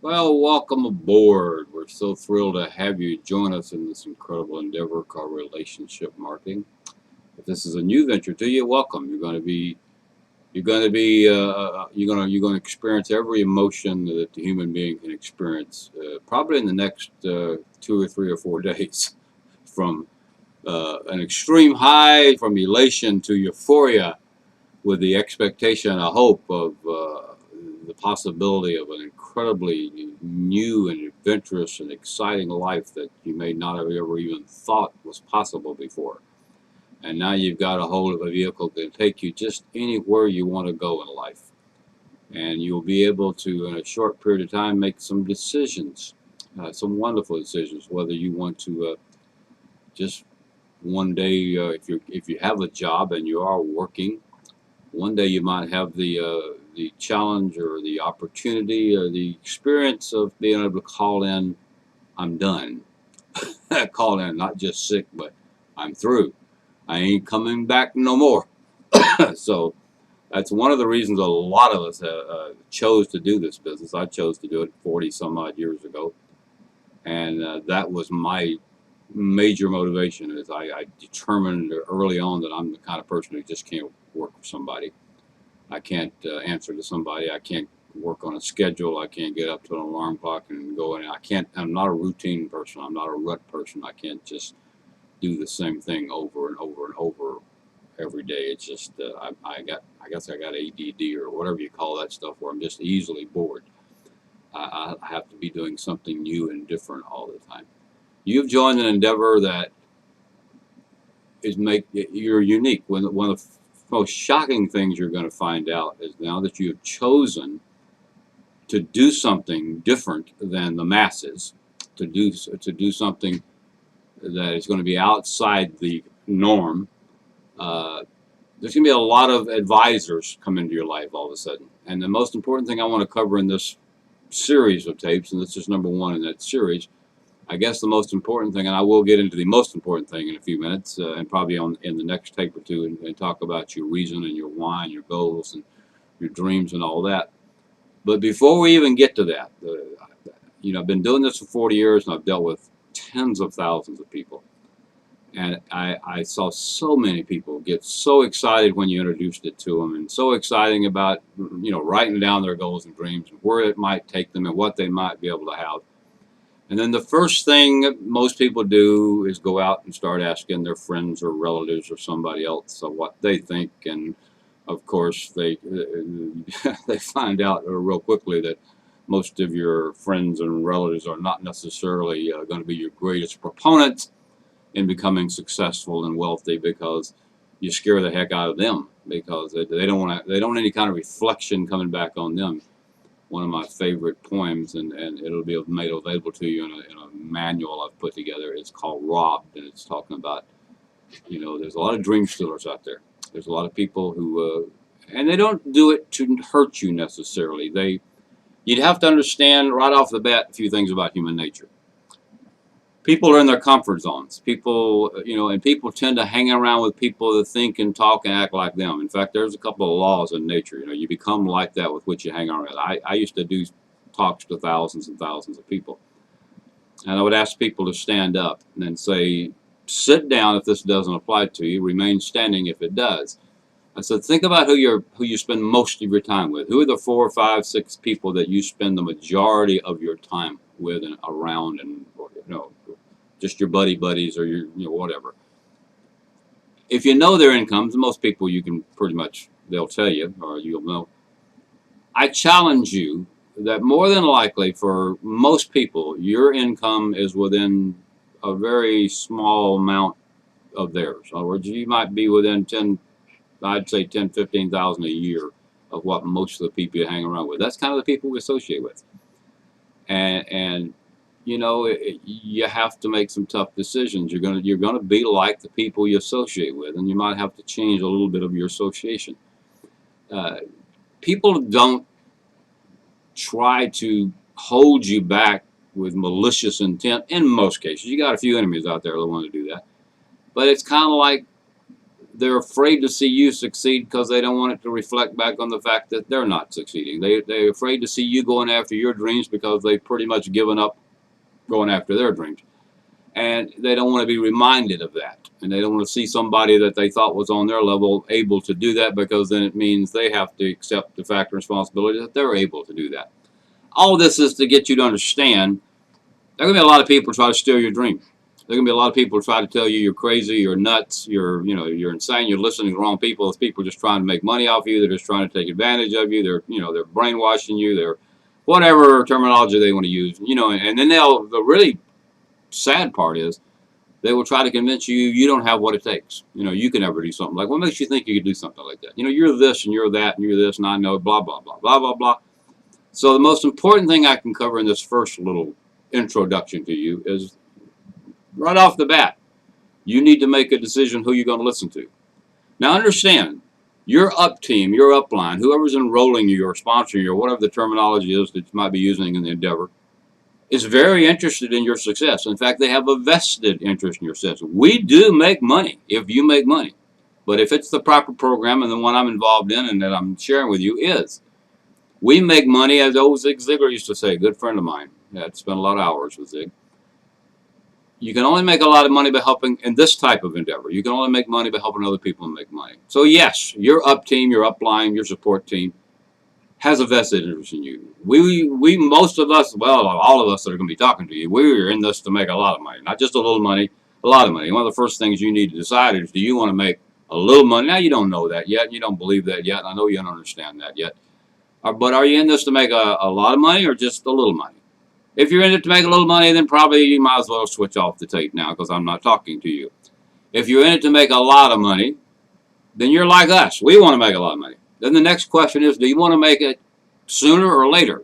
Well, welcome aboard. We're so thrilled to have you join us in this incredible endeavor called relationship marketing. If this is a new venture to you, welcome. You're going to experience every emotion that the human being can experience, probably in the next 2 or 3 or 4 days, from an extreme high, from elation to euphoria, with the expectation and hope of the possibility of an incredibly new and adventurous and exciting life that you may not have ever even thought was possible before. And now you've got a hold of a vehicle that can take you just anywhere you want to go in life. And you'll be able to, in a short period of time, make some decisions, some wonderful decisions, whether you want to just one day, if you have a job and you are working, one day you might have the challenge or the opportunity or the experience of being able to call in, I'm done. Call in, not just sick, but I'm through. I ain't coming back no more. So that's one of the reasons a lot of us chose to do this business. I chose to do it 40 some odd years ago. And that was my major motivation is I determined early on that I'm the kind of person who just can't work for somebody. I can't answer to somebody. I can't work on a schedule. I can't get up to an alarm clock and go in. I can't. I'm not a routine person. I'm not a rut person. I can't just do the same thing over and over and over every day. It's just I guess I got ADD or whatever you call that stuff, where I'm just easily bored. I have to be doing something new and different all the time. You've joined an endeavor that is make you're unique. One of the most shocking things you're going to find out is now that you have chosen to do something different than the masses, to do something that is going to be outside the norm. Uh, there's going to be a lot of advisors come into your life all of a sudden, and the most important thing I want to cover in this series of tapes, and this is number one in that series. I guess the most important thing, and I will get into the most important thing in a few minutes, and probably in the next tape or two, and talk about your reason and your why and your goals and your dreams and all that. But before we even get to that, I've been doing this for 40 years and I've dealt with tens of thousands of people. And I saw so many people get so excited when you introduced it to them, and so exciting about writing down their goals and dreams and where it might take them and what they might be able to have. And then the first thing most people do is go out and start asking their friends or relatives or somebody else what they think. And of course, they they find out real quickly that most of your friends and relatives are not necessarily going to be your greatest proponents in becoming successful and wealthy, because you scare the heck out of them, because they don't want to, they don't want any kind of reflection coming back on them. One of my favorite poems, and it'll be made available to you in a manual I've put together. It's called Robbed, and it's talking about, there's a lot of dream stealers out there. There's a lot of people who, and they don't do it to hurt you necessarily. You'd have to understand right off the bat a few things about human nature. People are in their comfort zones. And people tend to hang around with people that think and talk and act like them. In fact, there's a couple of laws in nature. You become like that with which you hang around with. I used to do talks to thousands and thousands of people, and I would ask people to stand up and then say, sit down if this doesn't apply to you, remain standing if it does. I said, think about who you spend most of your time with. Who are the 4, 5, 6 people that you spend the majority of your time with and around, and just your buddies or your whatever. If you know their incomes, most people you can pretty much, they'll tell you or you'll know. I challenge you that more than likely for most people, your income is within a very small amount of theirs. In other words, you might be within 10, I'd say 10, 15,000 a year of what most of the people you hang around with. That's kind of the people we associate with. And you have to make some tough decisions. You're gonna be like the people you associate with, and you might have to change a little bit of your association. Uh, People don't try to hold you back with malicious intent. In most cases, you got a few enemies out there that want to do that, but it's kind of like They're afraid to see you succeed because they don't want it to reflect back on the fact that they're not succeeding. They're afraid to see you going after your dreams because they've pretty much given up going after their dreams. And they don't want to be reminded of that. And they don't want to see somebody that they thought was on their level able to do that, because then it means they have to accept the fact and responsibility that they're able to do that. All this is to get you to understand there are going to be a lot of people try to steal your dream. There are going to be a lot of people try to tell you you're crazy, you're nuts, you're insane, you're listening to the wrong people. It's people just trying to make money off you. They're just trying to take advantage of you. They're brainwashing you. They're whatever terminology they want to use. And then the really sad part is they will try to convince you you don't have what it takes. You can never do something like. What makes you think you could do something like that? You're this and you're that and you're this and I know blah blah blah blah blah blah. So the most important thing I can cover in this first little introduction to you is right off the bat, you need to make a decision who you're going to listen to. Now understand, your up team, your upline, whoever's enrolling you or sponsoring you or whatever the terminology is that you might be using in the endeavor, is very interested in your success. In fact, they have a vested interest in your success. We do make money if you make money. But if it's the proper program, and the one I'm involved in and that I'm sharing with you is, we make money, as old Zig Ziglar used to say, a good friend of mine. I had spent a lot of hours with Zig. You can only make a lot of money by helping in this type of endeavor. You can only make money by helping other people make money. So yes, your up team, your upline, your support team has a vested interest in you. We most of us, well, all of us that are going to be talking to you, we're in this to make a lot of money, not just a little money, a lot of money. One of the first things you need to decide is, do you want to make a little money? Now, you don't know that yet. You don't believe that yet. I know you don't understand that yet. But are you in this to make a lot of money or just a little money? If you're in it to make a little money, then probably you might as well switch off the tape now, because I'm not talking to you. If you're in it to make a lot of money, then you're like us. We want to make a lot of money. Then the next question is, do you want to make it sooner or later?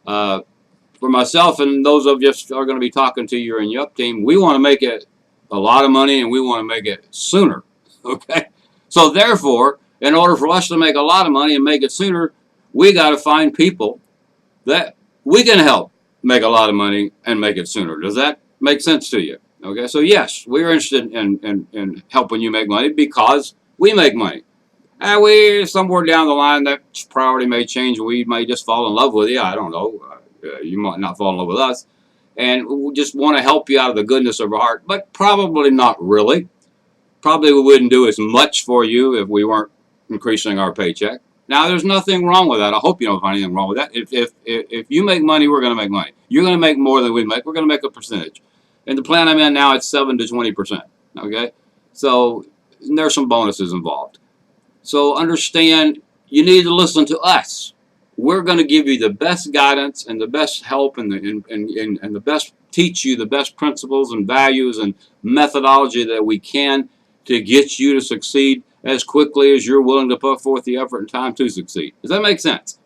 For myself and those of us who are going to be talking to you and your up team, we want to make it a lot of money and we want to make it sooner. Okay? So therefore, in order for us to make a lot of money and make it sooner, we got to find people that we can help make a lot of money and make it sooner. Does that make sense to you? Okay, so yes, we're interested in helping you make money because we make money. We somewhere down the line that priority may change. We may just fall in love with you. I don't know. You might not fall in love with us, and we just want to help you out of the goodness of our heart. But probably not really. Probably we wouldn't do as much for you if we weren't increasing our paycheck. Now, there's nothing wrong with that. I hope you don't find anything wrong with that. If you make money, we're going to make money. You're going to make more than we make. We're going to make a percentage. And the plan I'm in now, it's 7 to 20%. Okay? So there's some bonuses involved. So understand, you need to listen to us. We're going to give you the best guidance and the best help and the best, teach you the best principles and values and methodology that we can to get you to succeed as quickly as you're willing to put forth the effort and time to succeed. Does that make sense?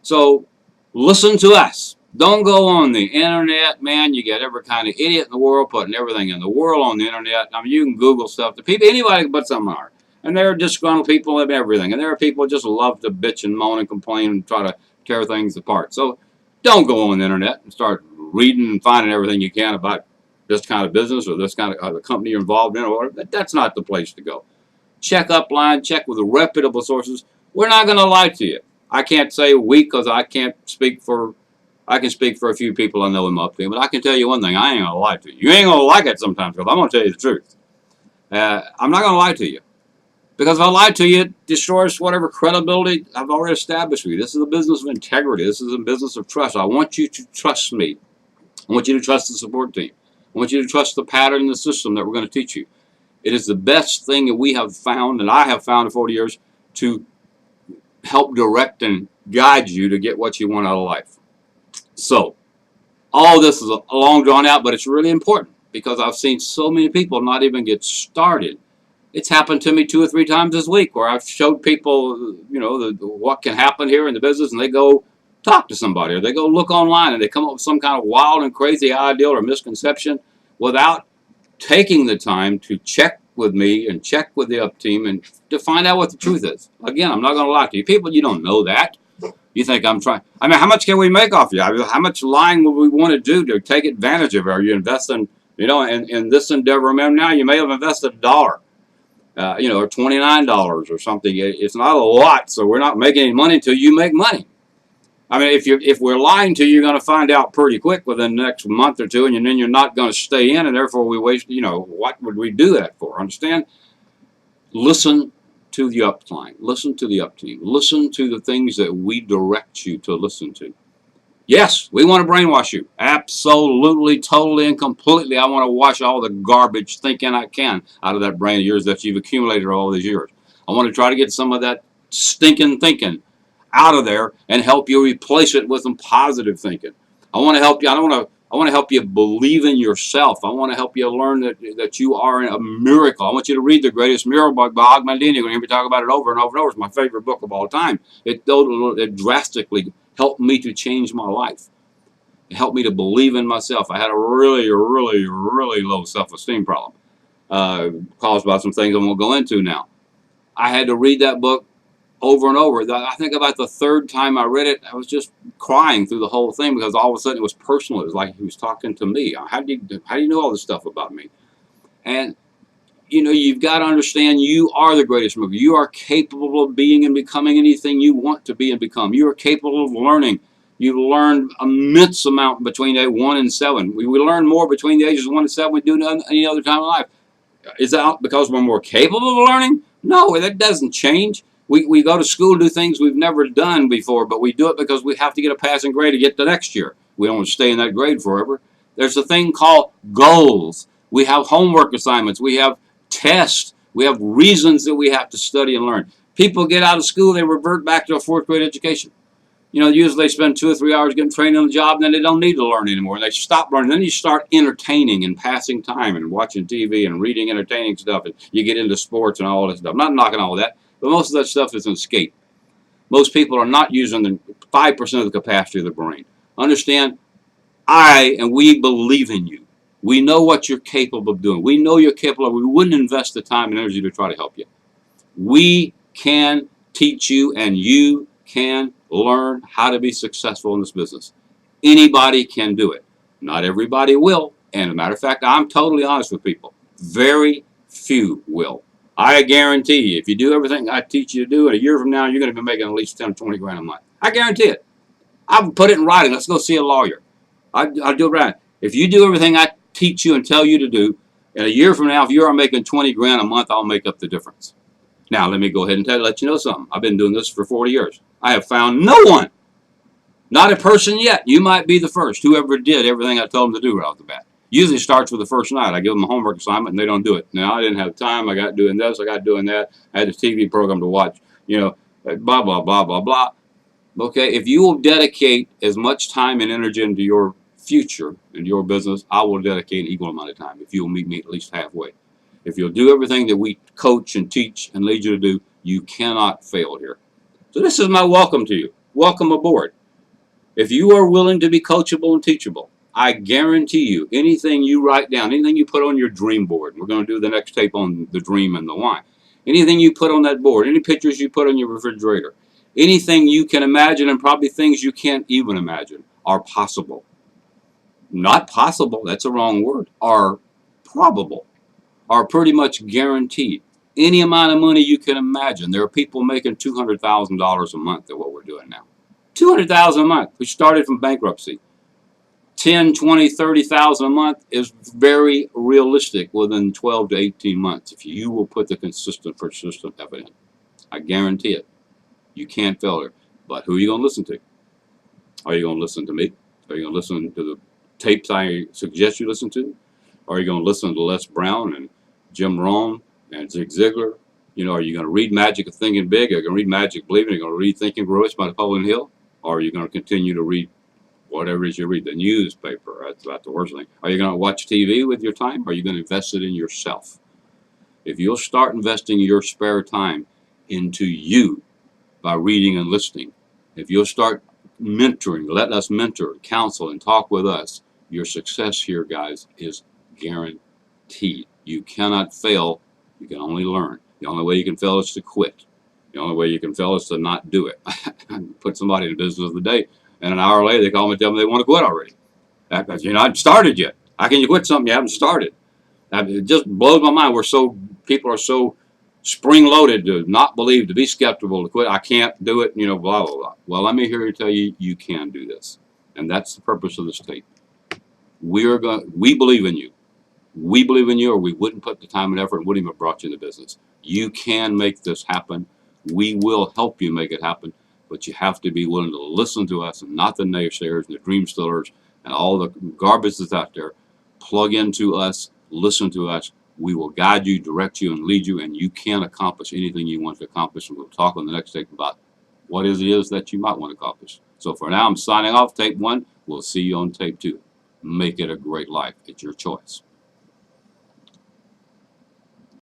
So listen to us. Don't go on the internet, man. You get every kind of idiot in the world putting everything in the world on the internet. I mean, you can Google stuff. The people, anybody can put something on. And there are disgruntled people and everything. And there are people who just love to bitch and moan and complain and try to tear things apart. So don't go on the internet and start reading and finding everything you can about this kind of business or this kind of the company you're involved in. Or that's not the place to go. Check upline, check with reputable sources. We're not going to lie to you. I can't say we because I can speak for a few people I know in my opinion, but I can tell you one thing, I ain't going to lie to you. You ain't going to like it sometimes because I'm going to tell you the truth. I'm not going to lie to you. Because if I lie to you, it destroys whatever credibility I've already established with you. This is a business of integrity. This is a business of trust. I want you to trust me. I want you to trust the support team. I want you to trust the pattern and the system that we're going to teach you. It is the best thing that we have found, and I have found in 40 years, to help direct and guide you to get what you want out of life. So, all this is a long drawn out, but it's really important because I've seen so many people not even get started. It's happened to me 2 or 3 times this week where I've showed people, what can happen here in the business, and they go talk to somebody or they go look online and they come up with some kind of wild and crazy ideal or misconception without taking the time to check with me and check with the up team and to find out what the truth is. Again, I'm not going to lie to you. People, you don't know that. You think I'm trying. I mean, how much can we make off you? I mean, how much lying would we want to do to take advantage of it? Are you investing, in this endeavor? Now you may have invested $1. or $29 or something. It's not a lot, so we're not making any money until you make money. I mean, if we're lying to you, you're going to find out pretty quick within the next month or two, and then you're not going to stay in, and therefore we waste. What would we do that for? Understand? Listen to the upline. Listen to the up team. Listen to the things that we direct you to listen to. Yes, we want to brainwash you. Absolutely, totally, and completely. I want to wash all the garbage thinking I can out of that brain of yours that you've accumulated all these years. I want to try to get some of that stinking thinking out of there and help you replace it with some positive thinking. I want to help you. I want to help you believe in yourself. I want to help you learn that you are a miracle. I want you to read The Greatest Miracle by Ogman You're going to hear me talk about it over and over and over. It's my favorite book of all time. It drastically helped me to change my life. It helped me to believe in myself. I had a really, really, really low self-esteem problem caused by some things I won't go into now. I had to read that book over and over. I think about the third time I read it, I was just crying through the whole thing because all of a sudden it was personal. It was like he was talking to me. How do you know all this stuff about me? And you've got to understand you are the greatest mover. You are capable of being and becoming anything you want to be and become. You are capable of learning. You learn immense amount between 1 and 7. We learn more between the ages of 1 and 7 we do any other time in life. Is that because we're more capable of learning? No, that doesn't change. We go to school and do things we've never done before, but we do it because we have to get a passing grade to get to next year. We don't want to stay in that grade forever. There's a thing called goals. We have homework assignments. We have tests. We have reasons that we have to study and learn. People get out of school, they revert back to a fourth grade education. Usually they spend 2 or 3 hours getting trained on the job, and then they don't need to learn anymore. And they stop learning. Then you start entertaining and passing time and watching TV and reading entertaining stuff. And you get into sports and all this stuff. I'm not knocking all of that, but most of that stuff is an escape. Most people are not using the 5% of the capacity of the brain. Understand, I and we believe in you. We know what you're capable of doing. We know you're capable of. We wouldn't invest the time and energy to try to help you. We can teach you, and you can learn how to be successful in this business. Anybody can do it. Not everybody will. And as a matter of fact, I'm totally honest with people. Very few will. I guarantee you, if you do everything I teach you to do, in a year from now, you're going to be making at least 10 or 20 grand a month. I guarantee it. I'll put it in writing. Let's go see a lawyer. I'll do it right. If you do everything I teach you and tell you to do, in a year from now, if you are making 20 grand a month, I'll make up the difference. Now, let me go ahead and let you know something. I've been doing this for 40 years. I have found no one, not a person yet. You might be the first, whoever did everything I told them to do right off the bat. Usually starts with the first night. I give them a homework assignment and they don't do it. Now, I didn't have time. I got doing this. I got doing that. I had a TV program to watch, blah, blah, blah, blah, blah. Okay, if you will dedicate as much time and energy into your future and your business, I will dedicate an equal amount of time if you'll meet me at least halfway. If you'll do everything that we coach and teach and lead you to do, you cannot fail here. So this is my welcome to you. Welcome aboard. If you are willing to be coachable and teachable, I guarantee you anything you write down, anything you put on your dream board, we're going to do the next tape on the dream and the why. Anything you put on that board, any pictures you put on your refrigerator, anything you can imagine and probably things you can't even imagine are possible. Not possible, that's a wrong word, are probable. Are pretty much guaranteed. Any amount of money you can imagine. There are people making $200,000 a month at what we're doing now. $200,000 a month. We started from bankruptcy. 10, 20, 30,000 a month is very realistic within 12 to 18 months if you will put the consistent, persistent effort in. I guarantee it. You can't fail it. But who are you going to listen to? Are you going to listen to me? Are you going to listen to the tapes I suggest you listen to? Are you going to listen to Les Brown and Jim Rohn and Zig Ziglar? Are you going to read Magic of Thinking Big? Are you going to read Magic Believing? Are you going to read Think and Grow Rich by Napoleon Hill? Or are you going to continue to read whatever it is you read, the newspaper? That's about the worst thing. Are you going to watch TV with your time? Or are you going to invest it in yourself? If you'll start investing your spare time into you by reading and listening, if you'll start mentoring, let us mentor, counsel, and talk with us, your success here, guys, is guaranteed. You cannot fail. You can only learn. The only way you can fail is to quit. The only way you can fail is to not do it. Put somebody in the business of the day, and an hour later they call me and tell me they want to quit already. Because I haven't started yet. How can you quit something you haven't started? It just blows my mind. People are so spring-loaded to not believe, to be skeptical, to quit. I can't do it, blah, blah, blah. Well, let me hear you tell you, you can do this. And that's the purpose of this tape. We believe in you. We believe in you, or we wouldn't put the time and effort and wouldn't even have brought you into business. You can make this happen. We will help you make it happen, but you have to be willing to listen to us and not the naysayers and the dream stillers and all the garbage that's out there. Plug into us, listen to us. We will guide you, direct you, and lead you, and you can accomplish anything you want to accomplish. And we'll talk on the next tape about what it is that you might want to accomplish. So for now, I'm signing off. Tape 1. We'll see you on tape 2. Make it a great life. It's your choice.